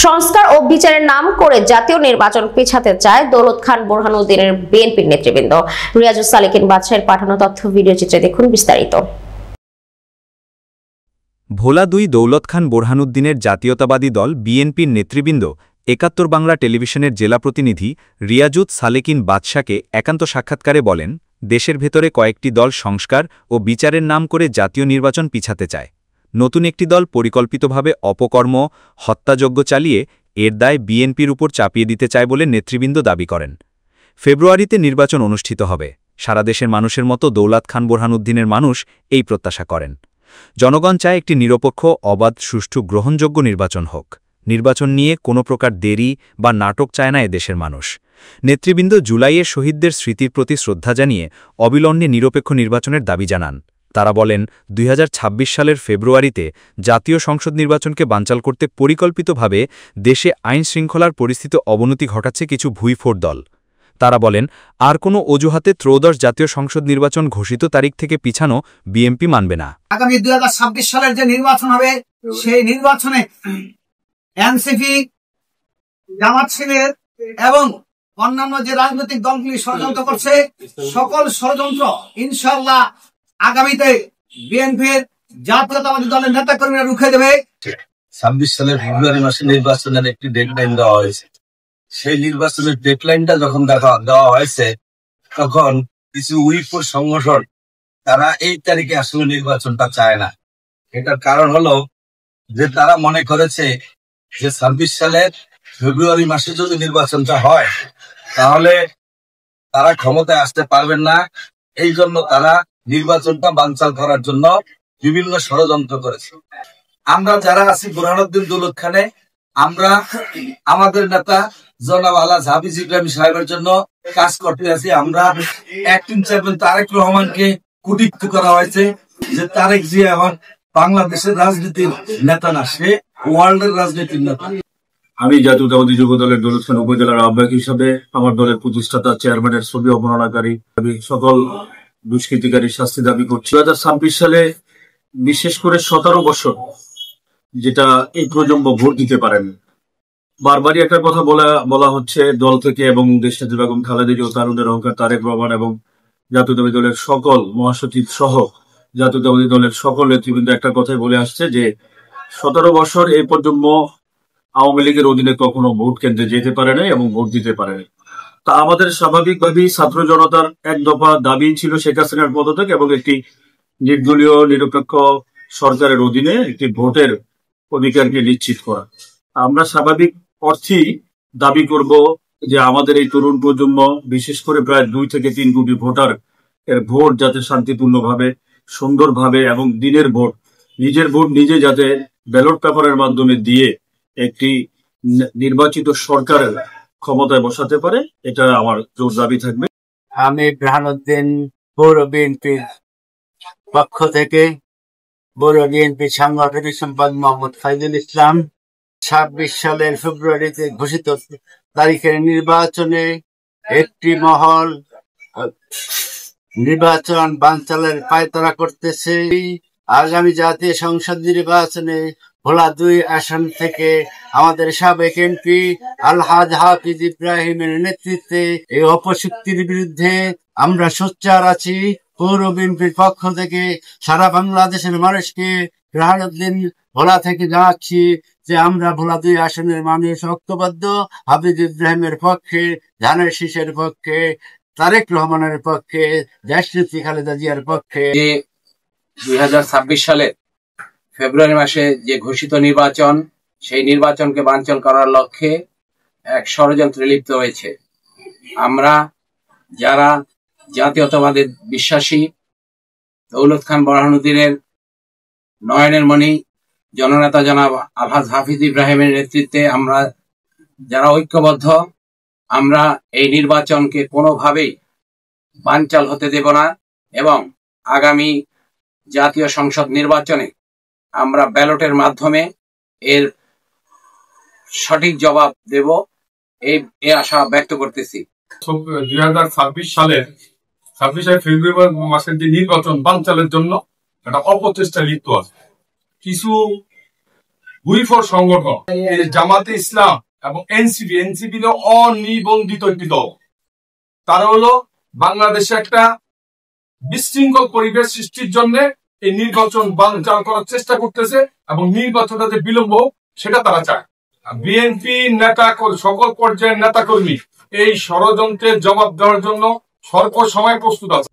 সংস্কার ও বিচারের নাম করে জাতীয় নির্বাচন পেছাতে চায় দৌলত খান বোরহানুদ্দিনের বিএনপির নেতৃবৃন্দ। রিয়াজুস সালেকিন বাদশাহের পাঠানো তথ্য ভিডিও চিত্রে দেখুন বিস্তারিত। ভোলা ২ দৌলত খান বোরহানুদ্দিনের জাতীয়তাবাদী দল বিএনপির নেতৃবৃন্দ ৭১ বাংলা টেলিভিশনের জেলা প্রতিনিধি রিয়াজুত সালেকিন বাদশাকে একান্ত সাক্ষাৎকারে বলেন, দেশের ভেতরে কয়েকটি দল সংস্কার ও বিচারের নাম করে জাতীয় নির্বাচন পিছাতে চায়। নতুন একটি দল পরিকল্পিতভাবে অপকর্ম, হত্যাযজ্ঞ চালিয়ে এর দায় বিএনপির উপর চাপিয়ে দিতে চায় বলে নেতৃবৃন্দ দাবি করেন। ফেব্রুয়ারিতে নির্বাচন অনুষ্ঠিত হবে। সারা দেশের মানুষের মতো দৌলত খান বোরহানুদ্দিনের মানুষ এই প্রত্যাশা করেন। জনগণ চায় একটি নিরপেক্ষ, অবাধ, সুষ্ঠু, গ্রহণযোগ্য নির্বাচন হোক। নির্বাচন নিয়ে কোনো প্রকার দেরি বা নাটক চায় না এদেশের মানুষ। নেতৃবৃন্দ জুলাইয়ের শহীদদের স্মৃতির প্রতি শ্রদ্ধা জানিয়ে অবিলম্বে নিরপেক্ষ নির্বাচনের দাবি জানান। তারা বলেন, ২০২৬ সালের ফেব্রুয়ারিতে জাতীয় সংসদ নির্বাচনকে বানচাল করতে পরিকল্পিতভাবে দেশে আইন শৃঙ্খলার পরিস্থিতি অবনতি ঘটাচ্ছে কিছু ভুইফোর দল। তারা বলেন, আর কোনো অজুহাতে ত্রয়োদশ জাতীয় সংসদ নির্বাচন ঘোষিত তারিখ থেকে পিছানো বিএনপি মানবে না। আগামী ২০২৬ সালের যে নির্বাচন হবে, সেই নির্বাচনে এনসিপি, জামাত শিবির এবং অন্যান্য যে রাজনৈতিক দলগুলি ষড়যন্ত্র করছে, সকল ষড়যন্ত্র ইনশাআল্লাহ আগামীতে বিএনপির জাতীয়তাবাদী দলের নেতাকর্মীরা রুখে দেবে। ২৬ সালের ফেব্রুয়ারি মাসে নির্বাচনের একটি ডেডলাইন দেওয়া হয়েছে। সেই নির্বাচনের ডেডলাইনটা যখন দেওয়া হয়েছে, তখন কিছু উইফোর সংগঠন তারা এই তারিখে আসলে নির্বাচনটা চায় না। এটার কারণ হলো যে তারা মনে করেছে যে ২৬ সালের ফেব্রুয়ারি মাসে যদি নির্বাচনটা হয়, তাহলে তারা ক্ষমতায় আসতে পারবেন না। এই জন্য তারা নির্বাচনটা বানচাল করার জন্য বিভিন্ন ষড়যন্ত্র করেছে। আমরা যারা আছি বোরহানুদ্দিন দৌলত খানে, আমরা আমাদের নেতা জনাব আলহাজ হাফিজ ইব্রাহিম সাহেবের জন্য কাজ করতে আছি। আমরা অ্যাক্টিং চেয়ারম্যান তারেক রহমানকে কুটিক্ত করা হয়েছে যে তারেক জিয়া এখন বাংলাদেশের রাজনীতির নেতা না, সে ওয়ার্ল্ডের রাজনীতির নেতা। আমি জাতীয়তাবাদী যুব দলের দৌলত খান উপজেলার আহ্বায়ক হিসাবে আমার দলের প্রতিষ্ঠাতা চেয়ারম্যানের ছবি অবমাননাকারী সকল দুষ্কৃতিকারী শাস্তি দাবি করছি। ২০২৬ সালে বিশেষ করে ১৭ বছর যেটা এই প্রজন্ম ভোট দিতে পারেন, বারবারই একটা কথা বলা হচ্ছে দল থেকে এবং দেশনেত্রী বেগম খালেদা জিয়া ও তারুণের অহংকার তারেক রহমান এবং জাতীয়তাবাদী দলের সকল মহাসচিব সহ জাতীয়তাবাদী দলের সকল নেতৃবৃন্দ একটা কথাই বলে আসছে যে ১৭ বছর এই প্রজন্ম আওয়ামী লীগের অধীনে কখনো ভোট কেন্দ্রে যেতে পারে না এবং ভোট দিতে পারে না। তা আমাদের স্বাভাবিকভাবেই ছাত্র জনতার এক দফা দাবি ছিল শেখ হাসিনার পদত্যাগ এবং একটি নির্দলীয় নিরপেক্ষ সরকারের অধীনে একটি ভোটের অধিকারকে নিশ্চিত করা। আমরা স্বাভাবিক অর্থেই দাবি করব যে আমাদের এই তরুণ প্রজন্ম, বিশেষ করে প্রায় ২ থেকে ৩ কোটি ভোটার এর ভোট যাতে শান্তিপূর্ণভাবে, সুন্দরভাবে এবং দিনের ভোট, নিজের ভোট নিজে যাতে ব্যালট পেপারের মাধ্যমে দিয়ে একটি নির্বাচিত সরকারের ক্ষমতায় বসাতে পারে, এটা আমার জোর দাবি থাকবে। আমি বোরহানুদ্দিন পৌর বিএনপির পক্ষ থেকে পৌর বিএনপির সাংগঠনিক সম্পাদক মোহাম্মদ ফাইজুল ইসলাম ২৬ সালের ফেব্রুয়ারিতে ঘোষিত তারিখের নির্বাচনে একটি মহল নির্বাচন বানচালের পায়তারা করতেছে। আগামী জাতীয় সংসদ নির্বাচনে ভোলা ২ আসন থেকে আমাদের সাবেক এমপি আলহাজ হাফিজ ইব্রাহিমের নেতৃত্বে এই অপশক্তির বিরুদ্ধে আমরা সোচ্চার আছি। পৌর বিএনপির পক্ষ থেকে সারা বাংলাদেশের মানুষকে বোরহানুদ্দিন ভোলা থেকে জানাচ্ছি যে আমরা ভোলা ২ আসনের মানুষ ঐক্যবদ্ধ, হাফিজ ইব্রাহিমের পক্ষে, ধানের শীষের পক্ষে, তারেক রহমানের পক্ষে, দেশনেত্রী খালেদা জিয়ার পক্ষে। ২০২৬ সালের ফেব্রুয়ারি মাসে যে ঘোষিত নির্বাচন, সেই নির্বাচনকে বানচাল করার লক্ষ্যে এক ষড়যন্ত্রে লিপ্ত হয়েছে। আমরা যারা জাতীয়তাবাদে বিশ্বাসী, দৌলত খান বোরহানুদ্দিনের নয়নের মণি জননেতা জনাব আলহাজ হাফিজ ইব্রাহিমের নেতৃত্বে আমরা যারা ঐক্যবদ্ধ, আমরা এই নির্বাচনকে কোনোভাবেই বানচাল হতে দেব না এবং আগামী জাতীয় সংসদ নির্বাচনে আমরা ব্যালটের মাধ্যমে এর সঠিক জবাব দেব, এই আশা ব্যক্ত করতেছি। ২০২৬ সালের ফেব্রুয়ারি মাসের যে নির্বাচন বানচালের জন্য একটা অপচেষ্টা লিপ্ত আছে। কিছু হুইফোর সংগঠন, এই জামাতে ইসলাম এবং এনসিপি হলো অনিবন্ধিত একটি দল। তারা হলো বাংলাদেশে একটা বিশৃঙ্খল পরিবেশ সৃষ্টির জন্য এই নির্বাচন বানচাল করার চেষ্টা করতেছে এবং নির্বাচন যাতে বিলম্ব হোক সেটা তারা চায়। বিএনপি নেতা সকল পর্যায়ের নেতাকর্মী এই ষড়যন্ত্রের জবাব দেওয়ার জন্য সর্ব সময় প্রস্তুত আছে।